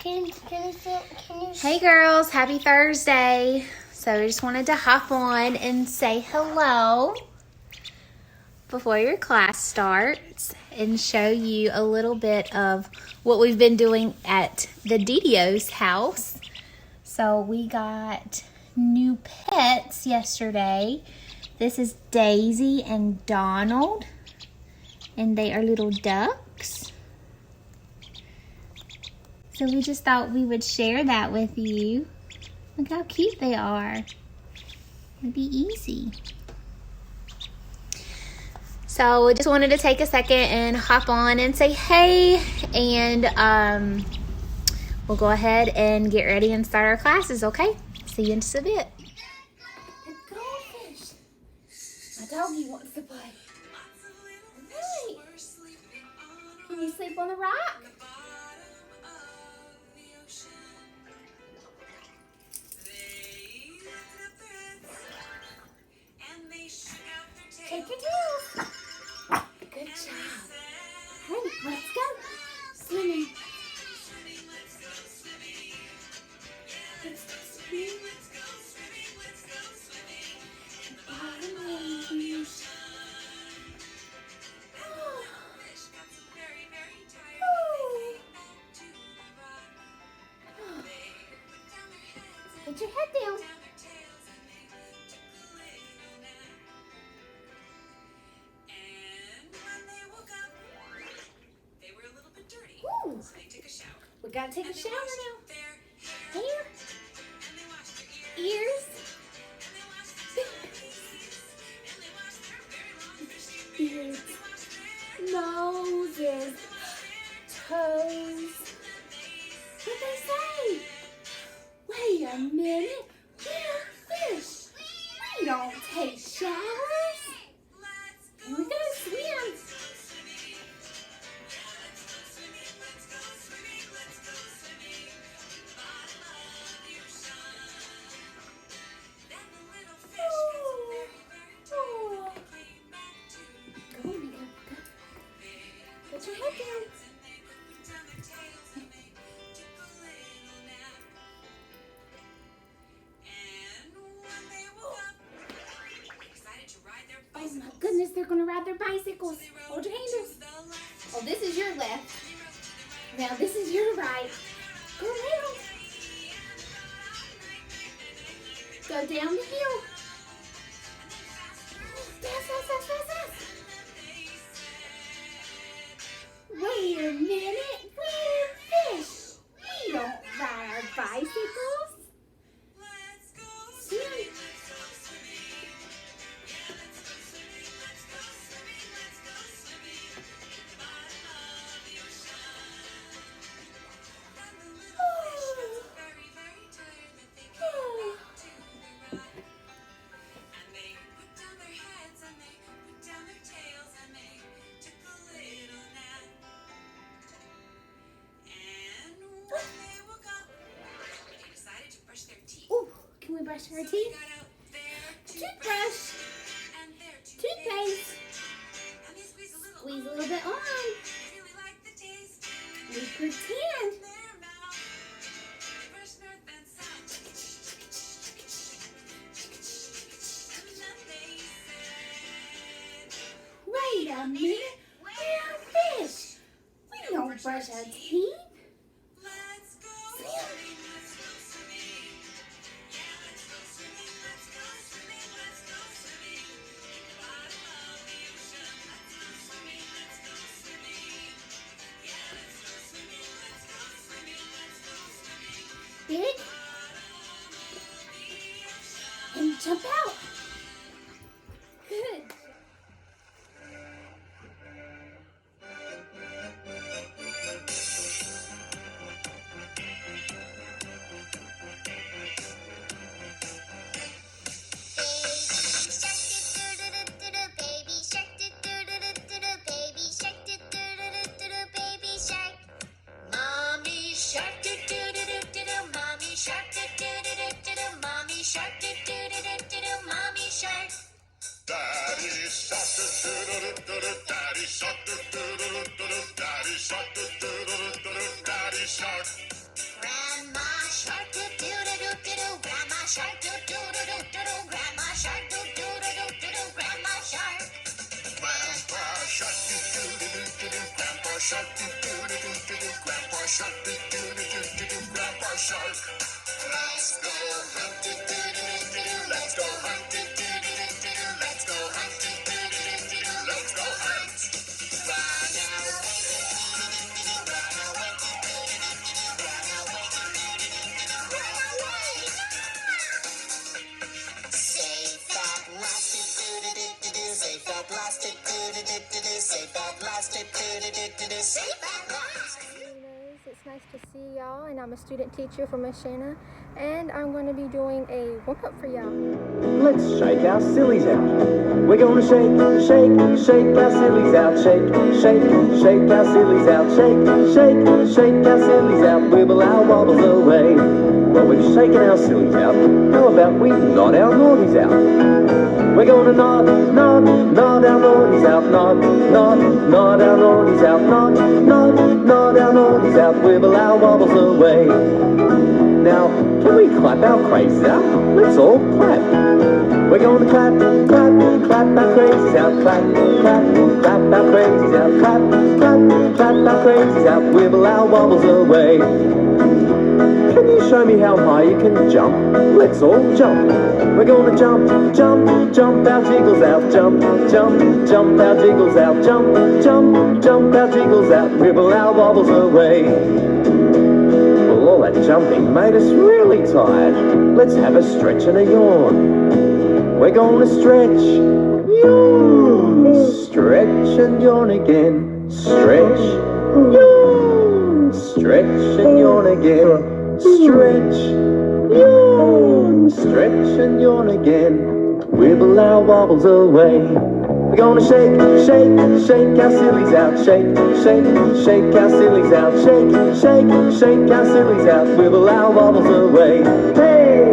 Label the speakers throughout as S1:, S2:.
S1: Hey girls, happy Thursday. So I just wanted to hop on and say hello before your class starts and show you a little bit of what we've been doing at the Didio's house. So we got new pets yesterday. This is Daisy and Donald, and they are little ducks. So we just thought we would share that with you. Look how cute they are. It'd be easy. So we just wanted to take a second and hop on and say hey, and we'll go ahead and get ready and start our classes, okay? See you in just a bit.
S2: The goldfish. My doggy wants to play. Hey. Can you sleep on the rock? Take your tails. Good job. Hey, let's go. Swimming. Let's go swimming. Bottom of the ocean. Put your head down. We gotta take a shower now. Hair, ears, ears, noses, toes. What'd they say? Wait a minute. We're fish. We don't take showers. Here we go, swim. Put your head down. Oh my goodness, they're gonna ride their bicycles. Hold your handles. Oh, this is your left. Now this is your right. Go around. Go down the hill. Fast. Wait a minute, we're fish. We don't ride our bicycles. Swim. Can we brush our teeth? Toothbrush. Toothpaste. Squeeze a little bit on. We pretend. Wait a minute. We're fish. We don't brush our teeth. Big and jump out. Good. Mommy shark, do do do do do do. Mommy shark. shark, do do do do do do. Grandma shark, do do do do do do. Grandma shark. Grandpa shark, do do do do do do. Grandpa shark, do do do do do do. Grandpa shark, do do do do do do. Grandpa shark. Let's go hunt, do do do do do. Let's go hunt, do do do do do. Let's go hunt, do do do do do. Let's go hunt. Run away, run away, run away, run away. Save that plastic, do-do-do-do-do. Save that plastic, do-do-do-do-do. Save that plastic, do-do-do-do-do. Save that plastic.
S3: It's nice to see y'all, and I'm a student teacher for Miss Shana, and I'm going to be doing a warm-up for y'all.
S4: Let's shake our sillies out. We're gonna shake, shake, shake our sillies out. Shake, shake, shake our sillies out. Shake, shake, shake our sillies out. Wibble our wobbles away. Well, we've shaken our sillies out. How about we nod our naughties out? We're gonna nod, nod, nod our naughties out. Nod, nod, nod our naughties out. Nod, nod, nod our naughties out. Wibble our wobbles away. Now, can we clap our crazies out? Let's all clap. We're going to clap, clap, clap our crazies out. Clap, clap, clap our crazies out. Clap, clap, clap our crazies out. Wibble our wobbles away. Can you show me how high you can jump? Let's all jump. We're going to jump, jump, jump our jiggles out. Jump, jump, jump our jiggles out. Jump, jump, jump our jiggles out. Wibble our wobbles away. Well, all that jumping made us really tired. Let's have a stretch and a yawn. We're going to stretch, yawn, stretch and yawn again. Stretch, yawn, stretch and yawn again. Stretch, yawn, stretch and yawn again. Wibble our wobbles away. We're gonna shake, shake, shake our sillies out. Shake, shake, shake our sillies out. Shake, shake, shake our sillies out. Wibble our wobbles away. Hey!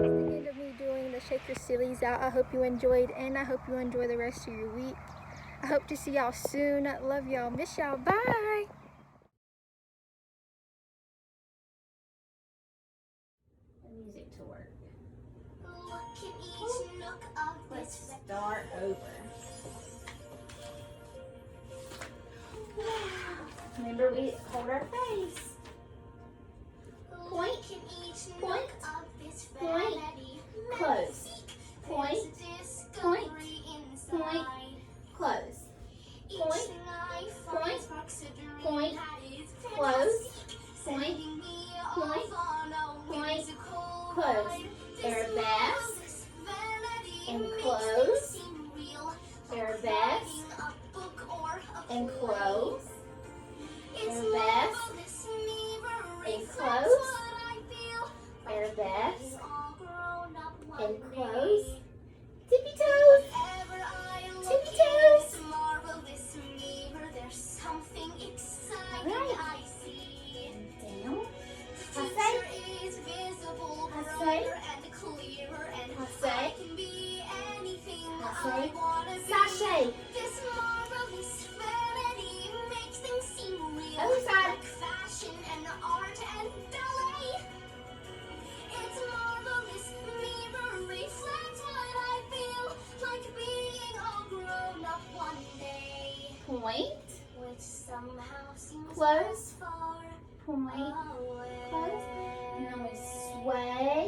S3: That's the end of me doing the Shake Your Sillies Out. I hope you enjoyed, and I hope you enjoy the rest of your week. I hope to see y'all soon. Love y'all. Miss y'all. Bye!
S2: Music to work. Let's start over. Remember, we hold our face. Point, point, point, close. Point, point, point, close. Point, point, point, close. Point, point, point, close. Arabesque and close. Arabesque and close. Arabesque and close. Arabesque and close. Tippy toes. Tippy toes. Right. Down. Passe. Passe. Passe. Passe. Sashay. Other side. Fashion and art and ballet. It's marvelous. Mirror reflects what I feel like being all grown up one day. Point. Which somehow seems
S1: Close.
S2: far
S1: Point.
S2: away.
S1: Close. And then we sway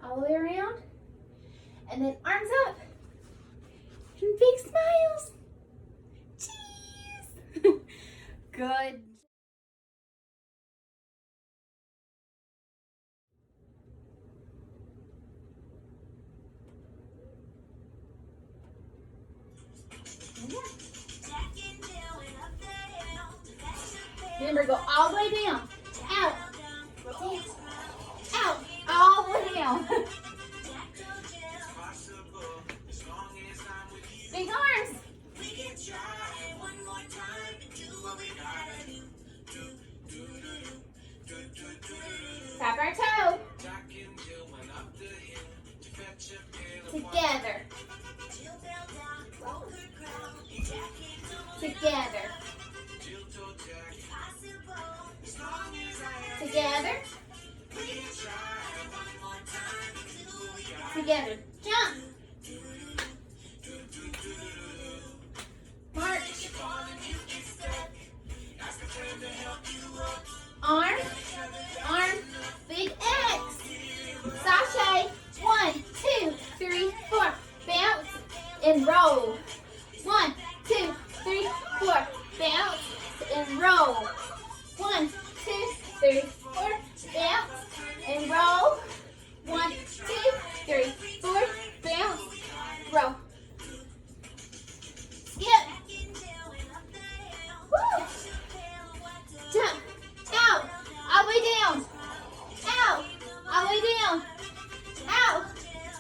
S1: all the way around. And then arms up. And big smiles. Cheese. Good. Remember, go all the way down. Out. Down. Out. All the way down. Big arms. Tap our toe. Together. Together. Together. together. Jump. March. Arm. Arm. Big X. Sashay. 1, 2, 3, 4. Bounce and roll. 1, 2, 3, 4. Bounce and roll. 1, 2, 3, 4. Bounce and roll. 1, 2, 3, 4. Bounce. Roll. Skip. Woo. Jump. Out. All the way down. Out. All the way down. Out.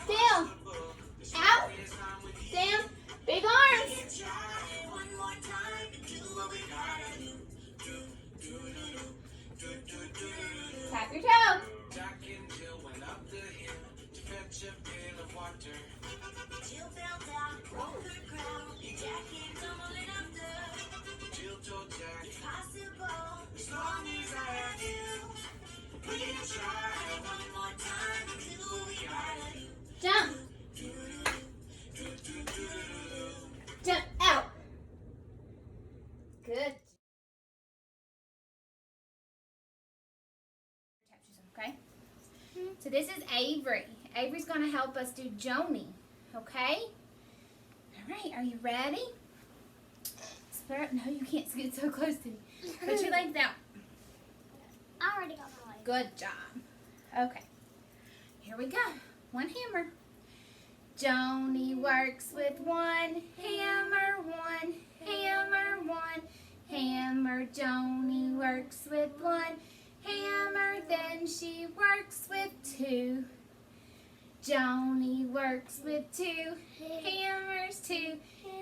S1: Down. Out. Down. Big arms. Tap your toe. Jump. Jump out. Good. Okay. So this is Avery. Avery's going to help us do Joni. Okay? All right. Are you ready? No, you can't scoot so close to me. Put your legs out.
S3: I already got my leg.
S1: Good job. Okay. Here we go. One hammer. Joni works with one hammer, one hammer, one hammer. Joni works with one hammer, then she works with two. Joni works with two hammers, two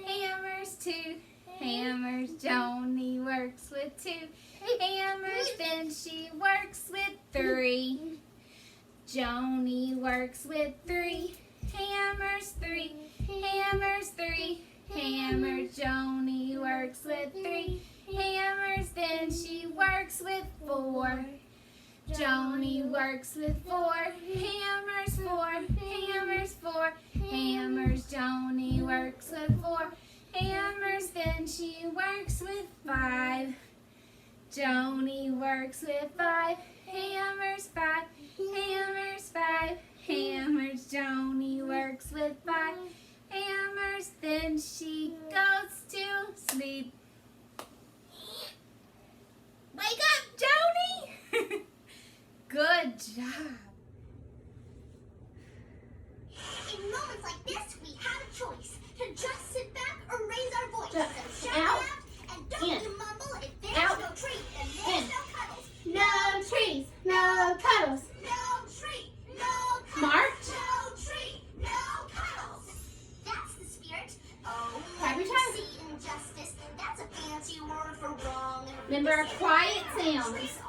S1: hammers, two hammers. Joni works with two hammers, then she works with three. Joni works with three hammers, three hammers, three hammers. Joni works with three hammers, then she works with four. Joni works with four hammers, four hammers, four hammers. Joni works with four hammers, then she works with five. Joni works with five hammers, five hammers, five hammers. Joni works with five hammers, then she goes to sleep. Wake up, Joni! Good job.
S2: In moments like this, we have a choice to just sit back or raise our voice.
S1: Jump.
S2: So shout
S1: Out.
S2: out and don't
S1: In.
S2: you mumble if there's
S1: Out.
S2: no treat and there's
S1: In.
S2: no cuddles.
S1: No trees, no cuddles.
S2: No treat, no cuddles.
S1: March.
S2: No treat, no cuddles. That's the spirit. Oh,
S1: Tap your
S2: you
S1: toe.
S2: see injustice. That's a fancy word for wrong.
S1: Remember our quiet sounds.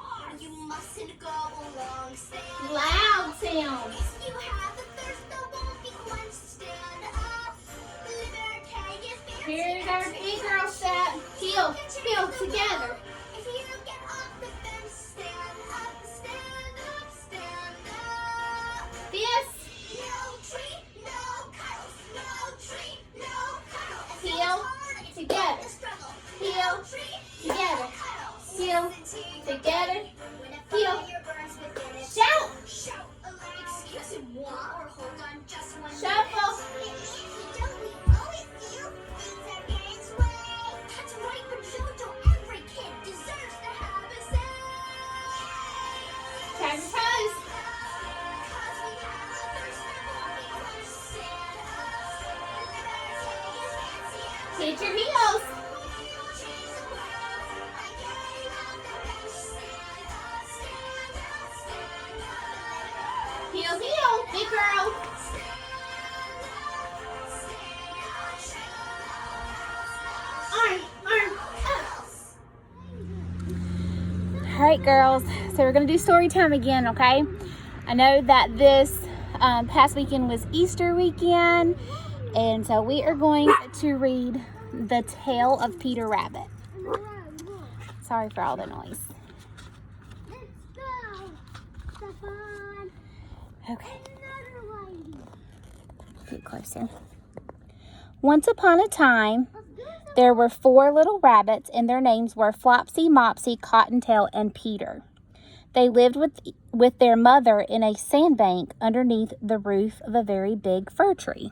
S2: You mustn't go along. Stand
S1: Loud sounds.
S2: If you have the thirst that won't be quenched, stand up. Liberté is fancy.
S1: Here's our big girl step. Heel together.
S2: If you get off the fence, stand up, stand up, stand up.
S1: This.
S2: No treat, no cuddles. No treat, no cuddles. As
S1: Heel
S2: though it's hard, it's
S1: together.
S2: not a struggle.
S1: Heel
S2: No treat,
S1: together.
S2: no cuddles.
S1: Heel together.
S2: When a
S1: Heel.
S2: fire burns within it,
S1: Shout.
S2: shout aloud. Excuse me, what? Or hold on just one
S1: Shuffle.
S2: minute. Don't we always feel things are getting sway? That's right, but Jojo, every kid deserves to have a say.
S1: Tap your toes.
S2: Cause we have a thirst that won't be quenched. Stand up. Liberty is fancy and
S1: Hit your heels.
S2: we'll change the world by getting off the bench. Stand up, stand up, stand up.
S1: Heel, big girl. Arm, up. All right, girls. So we're gonna do story time again, okay? I know that this past weekend was Easter weekend, and so we are going to read The Tale of Peter Rabbit. Sorry for all the noise.
S3: Let's go. Stefan.
S1: Okay.
S3: Another lady.
S1: get closer. Once upon a time, there were 4 little rabbits, and their names were Flopsy, Mopsy, Cottontail, and Peter. They lived with their mother in a sandbank underneath the roof of a very big fir tree.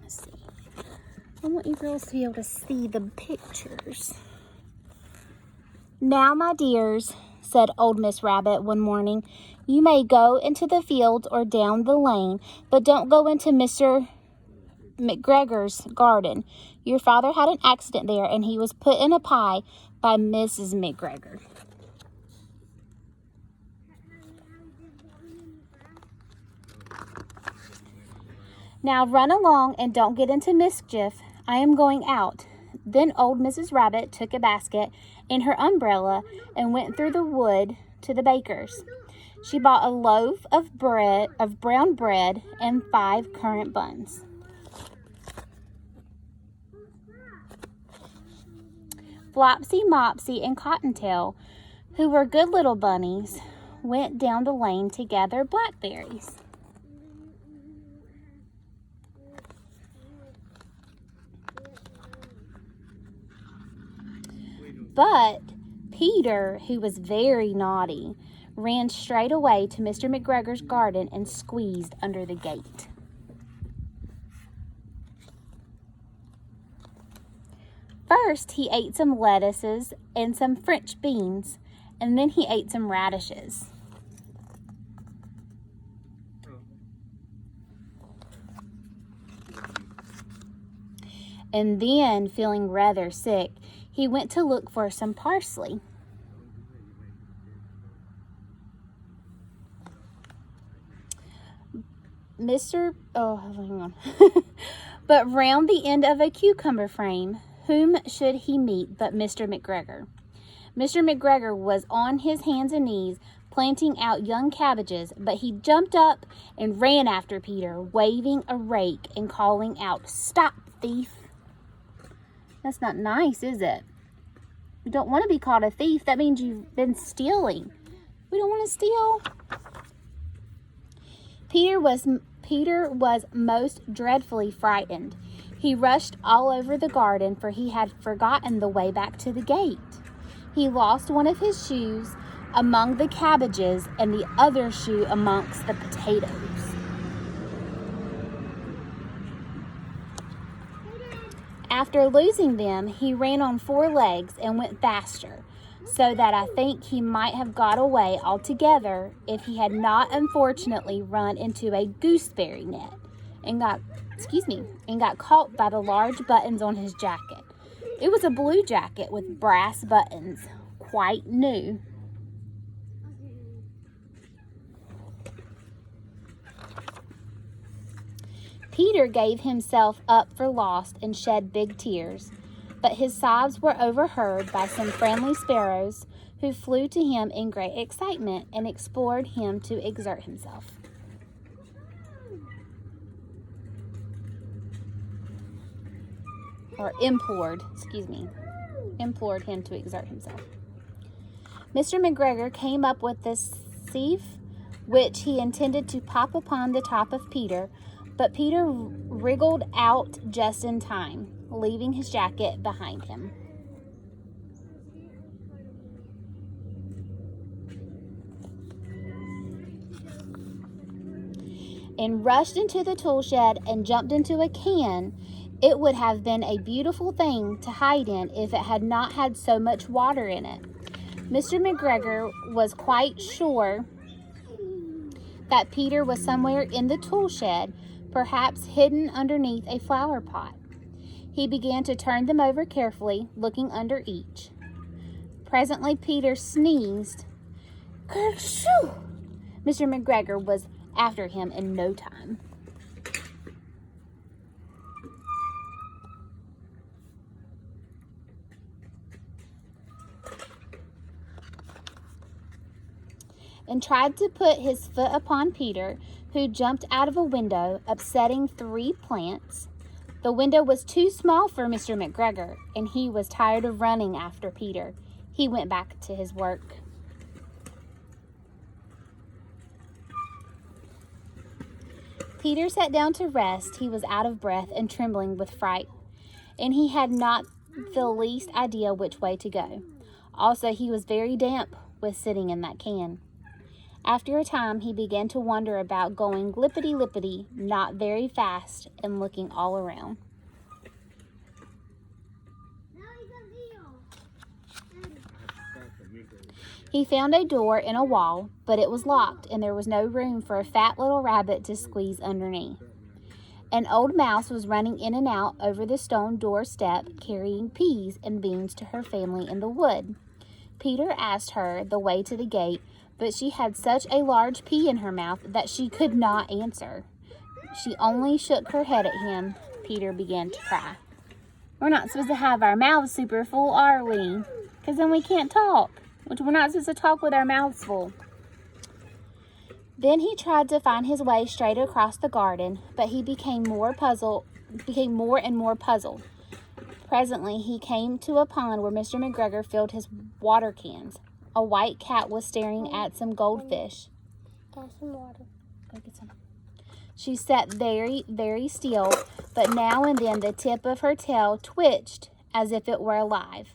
S1: Let's see. I want you girls to be able to see the pictures. "Now, my dears," said old Miss Rabbit one morning, "you may go into the fields or down the lane, but don't go into Mr. McGregor's garden. Your father had an accident there, and he was put in a pie by Mrs. McGregor." "Now run along and don't get into mischief. I am going out." Then old Mrs. Rabbit took a basket and her umbrella and went through the wood to the baker's. She bought a loaf of brown bread and 5 currant buns. Flopsy, Mopsy, and Cottontail, who were good little bunnies, went down the lane to gather blackberries. But Peter, who was very naughty, ran straight away to Mr. McGregor's garden and squeezed under the gate. First, he ate some lettuces and some French beans, and then he ate some radishes. And then, feeling rather sick, he went to look for some parsley. But round the end of a cucumber frame, whom should he meet but Mr. McGregor? Mr. McGregor was on his hands and knees planting out young cabbages, but he jumped up and ran after Peter, waving a rake and calling out, "Stop, thief!" That's not nice, is it? You don't want to be called a thief. That means you've been stealing. We don't want to steal. Peter was most dreadfully frightened. He rushed all over the garden, for he had forgotten the way back to the gate. He lost one of his shoes among the cabbages and the other shoe amongst the potatoes. After losing them, he ran on 4 legs and went faster, so that I think he might have got away altogether if he had not unfortunately run into a gooseberry net and got caught by the large buttons on his jacket. It was a blue jacket with brass buttons, quite new. Peter gave himself up for lost and shed big tears, but his sobs were overheard by some friendly sparrows who flew to him in great excitement and implored him to exert himself. Implored him to exert himself. Mr. McGregor came up with the sieve, which he intended to pop upon the top of Peter, but Peter wriggled out just in time, leaving his jacket behind him. And rushed into the tool shed and jumped into a can. It would have been a beautiful thing to hide in if it had not had so much water in it. Mr. McGregor was quite sure that Peter was somewhere in the tool shed, perhaps hidden underneath a flower pot. He began to turn them over carefully, looking under each. Presently, Peter sneezed. Kershoo! Mr. McGregor was after him in no time. And tried to put his foot upon Peter, who jumped out of a window, upsetting 3 plants. The window was too small for Mr. McGregor, and he was tired of running after Peter. He went back to his work. Peter sat down to rest. He was out of breath and trembling with fright, and he had not the least idea which way to go. Also, he was very damp with sitting in that can. After a time, he began to wonder about going lippity-lippity, not very fast, and looking all around. He found a door in a wall, but it was locked, and there was no room for a fat little rabbit to squeeze underneath. An old mouse was running in and out over the stone doorstep, carrying peas and beans to her family in the wood. Peter asked her the way to the gate, but she had such a large pea in her mouth that she could not answer. She only shook her head at him. Peter began to cry. We're not supposed to have our mouths super full, are we? Because then we can't talk. Which we're not supposed to talk with our mouths full. Then he tried to find his way straight across the garden, but he became more and more puzzled. Presently, he came to a pond where Mr. McGregor filled his water cans. A white cat was staring at some goldfish.
S3: Got some water.
S1: Go get some. She sat very, very still, but now and then the tip of her tail twitched as if it were alive.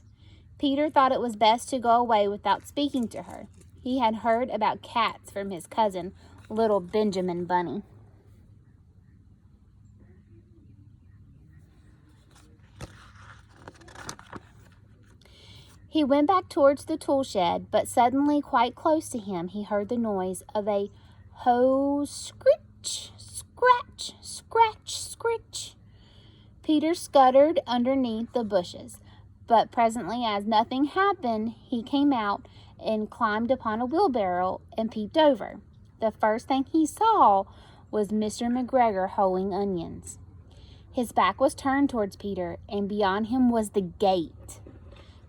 S1: Peter thought it was best to go away without speaking to her. He had heard about cats from his cousin, little Benjamin Bunny. He went back towards the tool shed, but suddenly, quite close to him, he heard the noise of a hose scritch, scratch, scratch, scritch. Peter scuttered underneath the bushes. But presently, as nothing happened, he came out and climbed upon a wheelbarrow and peeped over. The first thing he saw was Mr. McGregor hoeing onions. His back was turned towards Peter, and beyond him was the gate.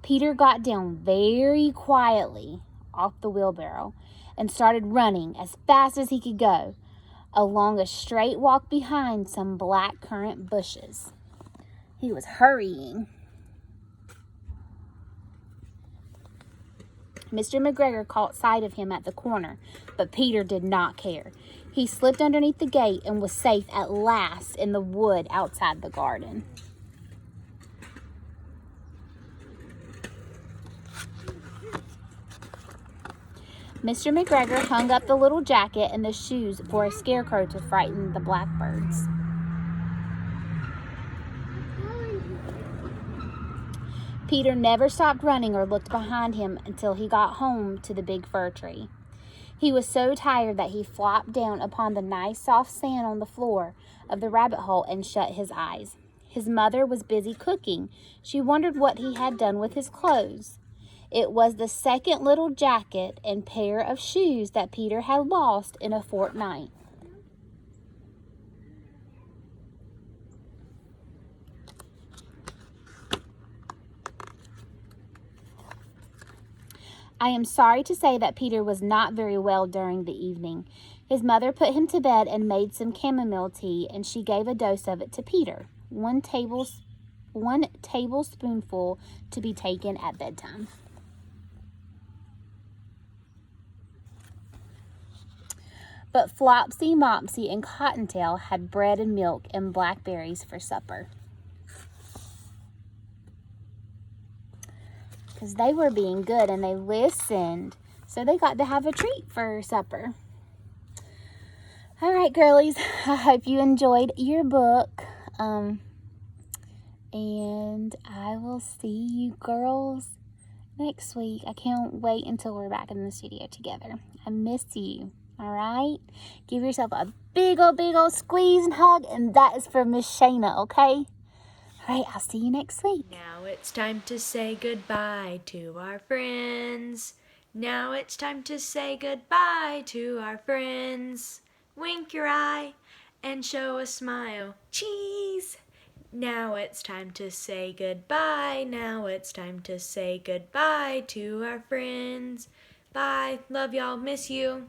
S1: Peter got down very quietly off the wheelbarrow and started running as fast as he could go along a straight walk behind some black currant bushes. He was hurrying. Mr. McGregor caught sight of him at the corner, but Peter did not care. He slipped underneath the gate and was safe at last in the wood outside the garden. Mr. McGregor hung up the little jacket and the shoes for a scarecrow to frighten the blackbirds. Peter never stopped running or looked behind him until he got home to the big fir tree. He was so tired that he flopped down upon the nice soft sand on the floor of the rabbit hole and shut his eyes. His mother was busy cooking. She wondered what he had done with his clothes. It was the second little jacket and pair of shoes that Peter had lost in a fortnight. I am sorry to say that Peter was not very well during the evening. His mother put him to bed and made some chamomile tea, and she gave a dose of it to Peter, one tablespoonful to be taken at bedtime. But Flopsy, Mopsy, and Cottontail had bread and milk and blackberries for supper, because they were being good and they listened, so they got to have a treat for supper. All right, girlies, I hope you enjoyed your book, and I will see you girls next week. I can't wait until we're back in the studio together. I miss you. All right, give yourself a big old squeeze and hug, and that is for Miss Shana, okay? All right, I'll see you next week.
S5: Now it's time to say goodbye to our friends. Now it's time to say goodbye to our friends. Wink your eye and show a smile. Cheese! Now it's time to say goodbye. Now it's time to say goodbye to our friends. Bye. Love y'all. Miss you.